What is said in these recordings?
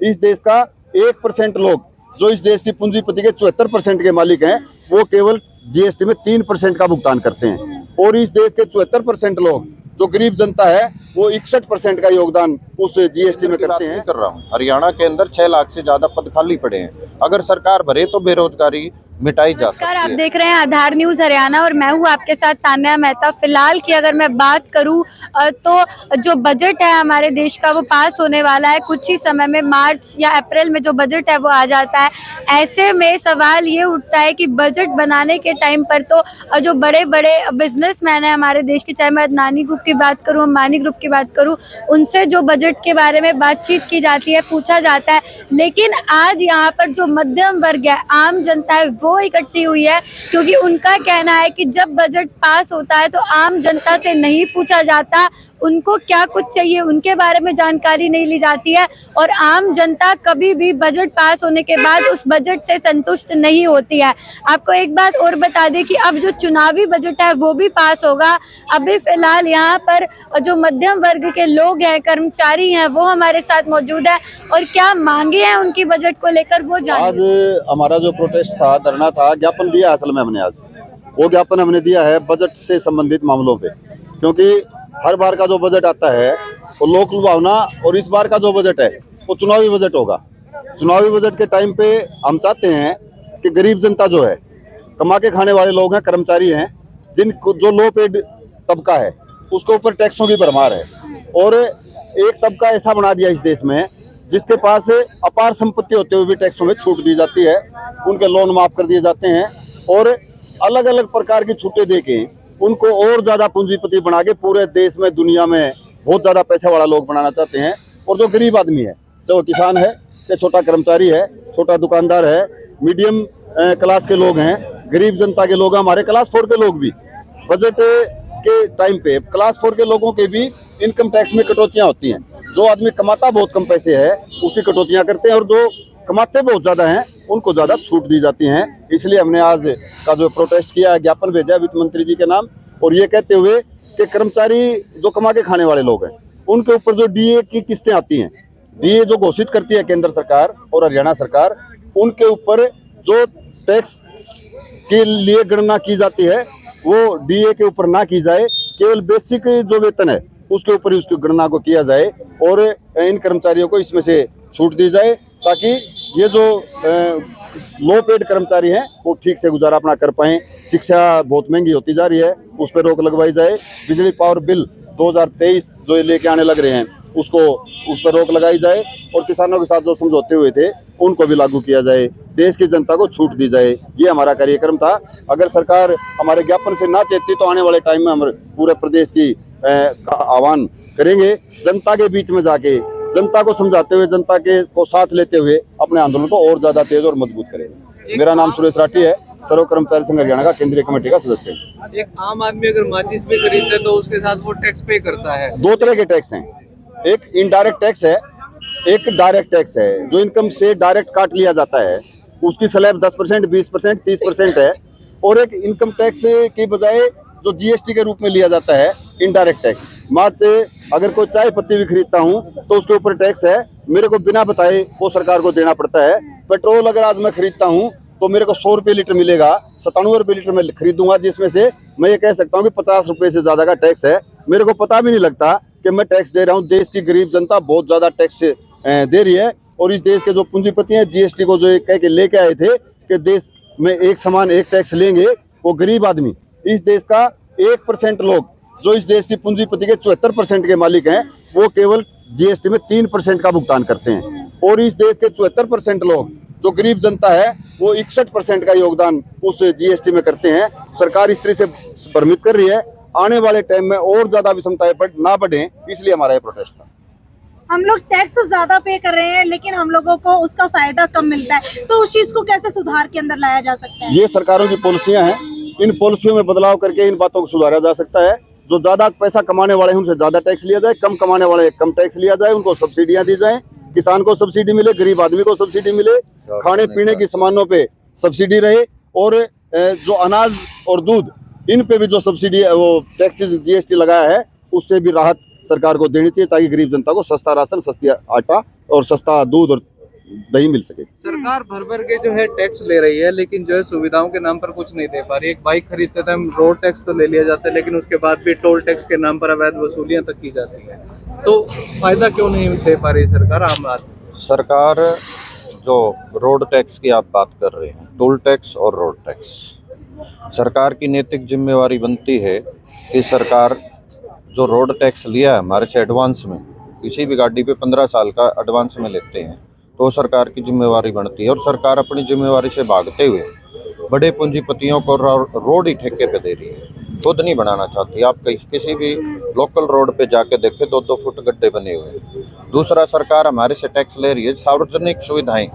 इस देश का 1% लोग, जो इस देश की पूंजीपति के 74% के मालिक हैं, वो केवल जीएसटी में 3% का भुगतान करते हैं। और इस देश के 74% लोग, जो गरीब जनता है, वो 61% का योगदान उस जीएसटी में करते हैं। कर रहा हूँ, हरियाणा के अंदर 6 लाख से ज्यादा पद खाली पड़े हैं। अगर सरकार भरे तो बेरोजगारी मिटाई जा सकती है। आप देख रहे हैं आधार न्यूज हरियाणा और मैं हूं आपके साथ तान्या मेहता। फिलहाल की अगर मैं बात करूं तो जो बजट है हमारे देश का वो पास होने वाला है कुछ ही समय में। मार्च या अप्रैल में जो बजट है वो आ जाता है। ऐसे में सवाल ये उठता है कि बजट बनाने के टाइम पर तो जो बड़े बड़े बिजनेसमैन है हमारे देश के, चाहे मैं अदानी ग्रुप की बात करूँ, अंबानी ग्रुप की बात करूँ, उनसे जो बजट के बारे में बातचीत की जाती है, पूछा जाता है। लेकिन आज यहाँ पर जो मध्यम वर्ग है, आम जनता है, वो इकट्ठी हुई है, क्योंकि उनका कहना है कि जब बजट पास होता है तो आम जनता से नहीं पूछा जाता उनको क्या कुछ चाहिए, उनके बारे में जानकारी नहीं ली जाती है। और आम जनता कभी भी बजट पास होने के बाद उस बजट से संतुष्ट नहीं होती है। आपको एक बात और बता दें कि अब जो चुनावी बजट है वो भी पास होगा। अभी फिलहाल यहाँ पर जो मध्यम वर्ग के लोग हैं, कर्मचारी हैं, वो हमारे साथ मौजूद है और क्या मांगे हैं उनकी बजट को लेकर वो आज जानेंगे। हमारा जो प्रोटेस्ट था, धरना था, ज्ञापन दिया असल में हमने। आज वो ज्ञापन हमने दिया है बजट से संबंधित मामलों पे, क्योंकि हर बार का जो बजट आता है वो लोक लुभावना, और इस बार का जो बजट है वो चुनावी बजट होगा। चुनावी बजट के टाइम पे हम चाहते हैं कि गरीब जनता जो है, कमा के खाने वाले लोग हैं, कर्मचारी हैं, जो लो पेड तबका है, उसके ऊपर टैक्सों की भरमार है। और एक तबका ऐसा बना दिया इस देश में जिसके पास अपार संपत्ति होते हुए भी टैक्सों में छूट दी जाती है, उनके लोन माफ कर दिए जाते हैं, और अलग अलग प्रकार की छूटें देके उनको और ज्यादा पूंजीपति बना के पूरे देश में, दुनिया में बहुत ज्यादा पैसे वाला लोग बनाना चाहते हैं। और जो गरीब आदमी है, चाहे किसान है, चाहे छोटा कर्मचारी है, छोटा दुकानदार है, मीडियम क्लास के लोग हैं, गरीब जनता के लोग हैं, हमारे क्लास 4 के लोग भी, बजट के टाइम पे क्लास 4 के लोगों के भी इनकम टैक्स में कटौतियां होती हैं। जो आदमी कमाता बहुत कम पैसे है उसी कटौतियां करते हैं, और जो कमाते बहुत ज्यादा हैं उनको ज्यादा छूट दी जाती हैं। इसलिए हमने आज का जो प्रोटेस्ट किया है, ज्ञापन भेजा है वित्त मंत्री जी के नाम, और ये कहते हुए कि कर्मचारी जो कमा के खाने वाले लोग हैं उनके ऊपर जो डीए की किस्तें आती हैं, डीए जो घोषित करती है केंद्र सरकार और हरियाणा सरकार, उनके ऊपर जो टैक्स के लिए गणना की जाती है वो डीए के ऊपर ना की जाए, केवल बेसिक जो वेतन है उसके ऊपर ही उसकी गणना को किया जाए, और इन कर्मचारियों को इसमें से छूट दी जाए, ताकि ये जो लो पेड कर्मचारी हैं वो ठीक से गुजारा अपना कर पाएं। शिक्षा बहुत महंगी होती जा रही है, उस पर रोक लगवाई जाए। बिजली पावर बिल 2023 जो ये लेके आने लग रहे हैं उस पर रोक लगाई जाए, और किसानों के साथ जो समझौते हुए थे उनको भी लागू किया जाए, देश की जनता को छूट दी जाए। ये हमारा कार्यक्रम था। अगर सरकार हमारे ज्ञापन से ना चेतती तो आने वाले टाइम में हम पूरे प्रदेश की का आह्वान करेंगे, जनता के बीच में जाके, जनता को समझाते हुए, जनता के को साथ लेते हुए अपने आंदोलन को और ज्यादा तेज और मजबूत करेंगे। मेरा नाम सुरेश राठी है, सर्व कर्मचारी संघ हरियाणा का केंद्रीय कमेटी का सदस्य। एक आम आदमी अगर माचिस भी खरीदता है तो उसके साथ वो टैक्स पे करता है। 2 तरह के टैक्स हैं, एक इनडायरेक्ट टैक्स है, एक डायरेक्ट टैक्स है। जो इनकम से डायरेक्ट काट लिया जाता है उसकी स्लैब 10%, 20%, 30% है, और एक इनकम टैक्स की बजाय जो जीएसटी के रूप में लिया जाता है इनडायरेक्ट टैक्स। मार्च से अगर कोई चाय पत्ती भी खरीदता हूँ तो उसके ऊपर टैक्स है, मेरे को बिना बताए वो सरकार को देना पड़ता है। पेट्रोल अगर आज मैं खरीदता हूँ तो मेरे को 100 रुपये लीटर मिलेगा, 97 रुपये लीटर में खरीदूंगा, जिसमें से मैं ये कह सकता हूँ कि 50 रुपये से ज्यादा का टैक्स है। मेरे को पता भी नहीं लगता कि मैं टैक्स दे रहा हूँ। देश की गरीब जनता बहुत ज्यादा टैक्स दे रही है, और इस देश के जो पूंजीपति हैं जीएसटी को जो कह के लेके आए थे कि देश में एक समान एक टैक्स लेंगे, वो गरीब आदमी, इस देश का 1% लोग, जो इस देश की पूंजीपति के 74% के मालिक हैं, वो केवल जीएसटी में 3% का भुगतान करते हैं। और इस देश के 74% लोग, जो गरीब जनता है, वो 61% का योगदान उस जीएसटी में करते हैं। सरकार इस तरह से भ्रमित कर रही है। आने वाले टाइम में और ज्यादा विषमताएं ना बढ़े, इसलिए हमारा ये प्रोटेस्ट था। हम लोग टैक्स ज्यादा पे कर रहे हैं लेकिन हम लोगों को उसका फायदा कम मिलता है, तो उस चीज को कैसे सुधार के अंदर लाया जा सकता है? ये सरकारों की पॉलिसियां हैं, इन पॉलिसियों में बदलाव करके इन बातों को सुधारा जा सकता है। जो ज्यादा पैसा कमाने वाले हैं उनसे ज्यादा टैक्स लिया जाए, कम कमाने वाले कम टैक्स लिया जाए, उनको सब्सिडियां दी जाए, किसान को सब्सिडी मिले, गरीब आदमी को सब्सिडी मिले, खाने पीने की सामानों पे सब्सिडी रहे, और जो अनाज और दूध इन पे भी जो सब्सिडी वो टैक्स जीएसटी लगाया है उससे भी राहत सरकार को देनी चाहिए, ताकि गरीब जनता को सस्ता राशन, सस्ती आटा और सस्ता दूध और दही मिल सके। सरकार भर भर के जो है टैक्स ले रही है, लेकिन जो है सुविधाओं के नाम पर कुछ नहीं दे पा रही। एक बाइक खरीदते थे हम, रोड टैक्स तो ले लिया जाता है, लेकिन उसके बाद भी टोल टैक्स के नाम पर अवैध वसूलियां तक की जाती है। तो फायदा क्यों नहीं दे पा रही सरकार आम आदमी? सरकार जो रोड टैक्स की आप बात कर रहे हैं, टोल टैक्स और रोड टैक्स, सरकार की नैतिक जिम्मेवारी बनती है कि सरकार जो रोड टैक्स लिया है हमारे से एडवांस में, किसी भी गाड़ी पे 15 साल का एडवांस में लेते हैं, तो सरकार की जिम्मेवारी बनती है। और सरकार अपनी जिम्मेवारी से भागते हुए बड़े पूंजीपतियों को रोड ही ठेके पे दे रही है, खुद नहीं बनाना चाहती। आप किसी भी लोकल रोड पे जाके देखें, 2-2 फुट गड्ढे बने हुए हैं। दूसरा, सरकार हमारे से टैक्स ले रही है, सार्वजनिक सुविधाएं,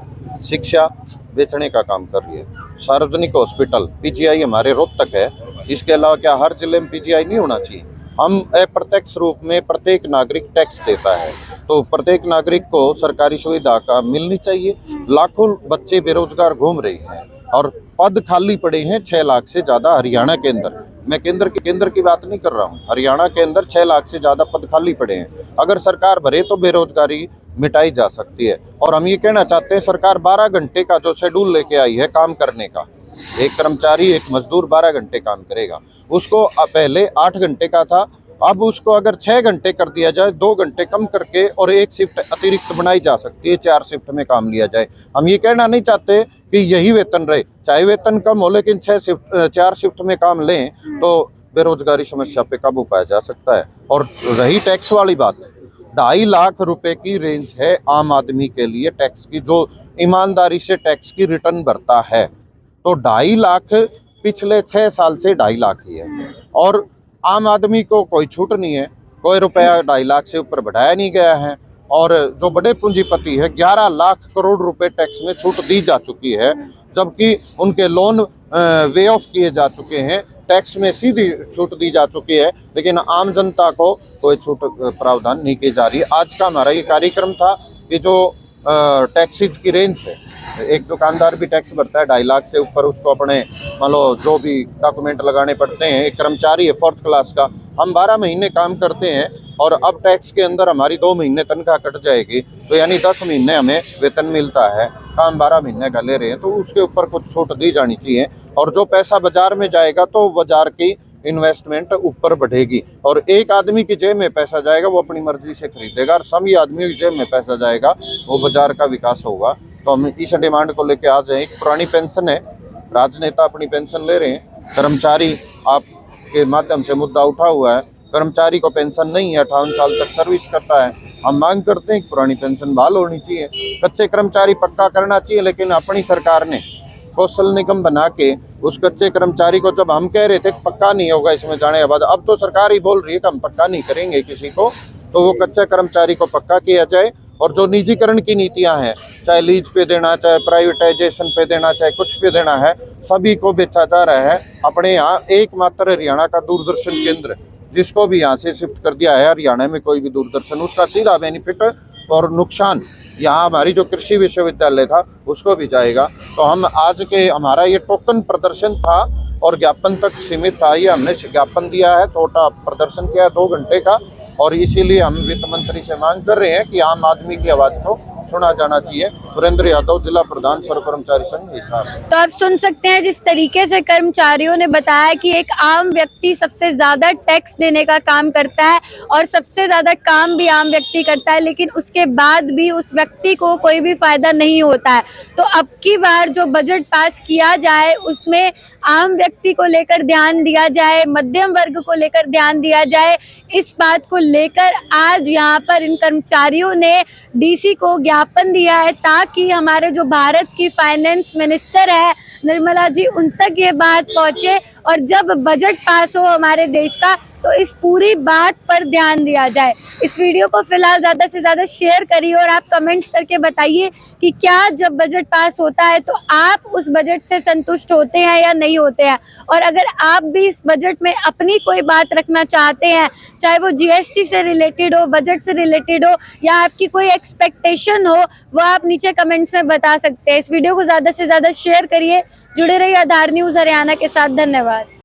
शिक्षा बेचने का काम कर रही है। सार्वजनिक हॉस्पिटल, पीजीआई हमारे रोहतक है, इसके अलावा क्या हर जिले में पीजीआई नहीं होना चाहिए? हम अप्रत्यक्ष रूप में प्रत्येक नागरिक टैक्स देता है, तो प्रत्येक नागरिक को सरकारी सुविधा का मिलनी चाहिए। लाखों बच्चे बेरोजगार घूम रहे हैं और पद खाली पड़े हैं 6 लाख से ज़्यादा हरियाणा के अंदर। मैं केंद्र की बात नहीं कर रहा हूँ, हरियाणा के अंदर 6 लाख से ज़्यादा पद खाली पड़े हैं। अगर सरकार भरे तो बेरोजगारी मिटाई जा सकती है। और हम ये कहना चाहते हैं, सरकार 12 घंटे का जो शेड्यूल लेके आई है काम करने का, एक कर्मचारी, एक मजदूर 12 घंटे काम करेगा, उसको पहले 8 घंटे का था, अब उसको अगर 6 घंटे कर दिया जाए, 2 घंटे कम करके, और 1 शिफ्ट अतिरिक्त बनाई जा सकती है, 4 शिफ्ट में काम लिया जाए। हम ये कहना नहीं चाहते कि यही वेतन रहे, चाहे वेतन कम हो, लेकिन 4 शिफ्ट में काम लें तो बेरोजगारी समस्या पे काबू पाया जा सकता है। और रही टैक्स वाली बात, 2.5 लाख रुपए की रेंज है आम आदमी के लिए टैक्स की, जो ईमानदारी से टैक्स की रिटर्न भरता है। तो 2.5 लाख पिछले 6 साल से 2.5 लाख ही है, और आम आदमी को कोई छूट नहीं है, कोई रुपया 2.5 लाख से ऊपर बढ़ाया नहीं गया है। और जो बड़े पूंजीपति है, 11 लाख करोड़ रुपए टैक्स में छूट दी जा चुकी है, जबकि उनके लोन वे ऑफ किए जा चुके हैं, टैक्स में सीधी छूट दी जा चुकी है, लेकिन आम जनता को कोई छूट प्रावधान नहीं की जा रही। आज का हमारा ये कार्यक्रम था कि जो टैक्सेज की रेंज है, एक दुकानदार भी टैक्स भरता है 2.5 लाख से ऊपर, उसको अपने मान लो जो भी डॉक्यूमेंट लगाने पड़ते हैं। एक कर्मचारी है 4th क्लास का, हम 12 महीने काम करते हैं और अब टैक्स के अंदर हमारी 2 महीने तनख्वाह कट जाएगी, तो यानी 10 महीने हमें वेतन मिलता है, काम 12 महीने का ले रहे हैं, तो उसके ऊपर कुछ छूट दी जानी चाहिए। और जो पैसा बाजार में जाएगा तो बाजार की इन्वेस्टमेंट ऊपर बढ़ेगी, और एक आदमी की जेब में पैसा जाएगा वो अपनी मर्जी से खरीदेगा, और सभी आदमियों की जेब में पैसा जाएगा वो बाजार का विकास होगा। तो हम इस डिमांड को लेके आ जाए। एक पुरानी पेंशन है, राजनेता अपनी पेंशन ले रहे हैं, कर्मचारी आपके माध्यम से मुद्दा उठा हुआ है, कर्मचारी को पेंशन नहीं है, 58 साल तक सर्विस करता है। हम मांग करते हैं कि पुरानी पेंशन बहाल होनी चाहिए, कच्चे कर्मचारी पक्का करना चाहिए। लेकिन अपनी सरकार ने कौशल निगम बना के उस कच्चे कर्मचारी को, जब हम कह रहे थे पक्का नहीं होगा इसमें जाने के बाद, अब तो सरकार ही बोल रही है कि हम पक्का नहीं करेंगे किसी को, तो वो कच्चे कर्मचारी को पक्का किया जाए। और जो निजीकरण की नीतियां हैं, चाहे लीज पे देना, चाहे प्राइवेटाइजेशन पे देना, चाहे कुछ पे देना है, सभी को बेचा जा रहा है। अपने यहाँ एकमात्र हरियाणा का दूरदर्शन केंद्र, जिसको भी यहाँ से शिफ्ट कर दिया है, हरियाणा में कोई भी दूरदर्शन, उसका सीधा बेनिफिट और नुकसान यहाँ हमारी जो कृषि विश्वविद्यालय था उसको भी जाएगा। तो हम आज के हमारा ये टोकन प्रदर्शन था और ज्ञापन तक सीमित था, ये हमने ज्ञापन दिया है, छोटा प्रदर्शन किया है 2 घंटे का, और इसीलिए हम वित्त मंत्री से मांग कर रहे हैं कि आम आदमी की आवाज़ को सुना जाना चाहिए। सुरेंद्र यादव, जिला प्रधान सर्व कर्मचारी संघ हिसार। तो आप सुन सकते हैं जिस तरीके से कर्मचारियों ने बताया कि एक आम व्यक्ति सबसे ज्यादा टैक्स देने का काम करता है और सबसे ज्यादा काम भी आम व्यक्ति करता है, लेकिन उसके बाद भी उस व्यक्ति को कोई भी फायदा नहीं होता है। तो अब की बार जो बजट पास किया जाए उसमें आम व्यक्ति को लेकर ध्यान दिया जाए, मध्यम वर्ग को लेकर ध्यान दिया जाए। इस बात को लेकर आज यहाँ पर इन कर्मचारियों ने डीसी को ज्ञापन दिया है, ताकि हमारे जो भारत की फाइनेंस मिनिस्टर है निर्मला जी, उन तक ये बात पहुँचे, और जब बजट पास हो हमारे देश का तो इस पूरी बात पर ध्यान दिया जाए। इस वीडियो को फिलहाल ज़्यादा से ज़्यादा शेयर करिए और आप कमेंट्स करके बताइए कि क्या जब बजट पास होता है तो आप उस बजट से संतुष्ट होते हैं या नहीं होते हैं। और अगर आप भी इस बजट में अपनी कोई बात रखना चाहते हैं, चाहे वो जीएसटी से रिलेटेड हो, बजट से रिलेटेड हो, या आपकी कोई एक्सपेक्टेशन हो, वो आप नीचे कमेंट्स में बता सकते हैं। इस वीडियो को ज़्यादा से ज़्यादा शेयर करिए। जुड़े रहिए आधार न्यूज़ हरियाणा के साथ। धन्यवाद।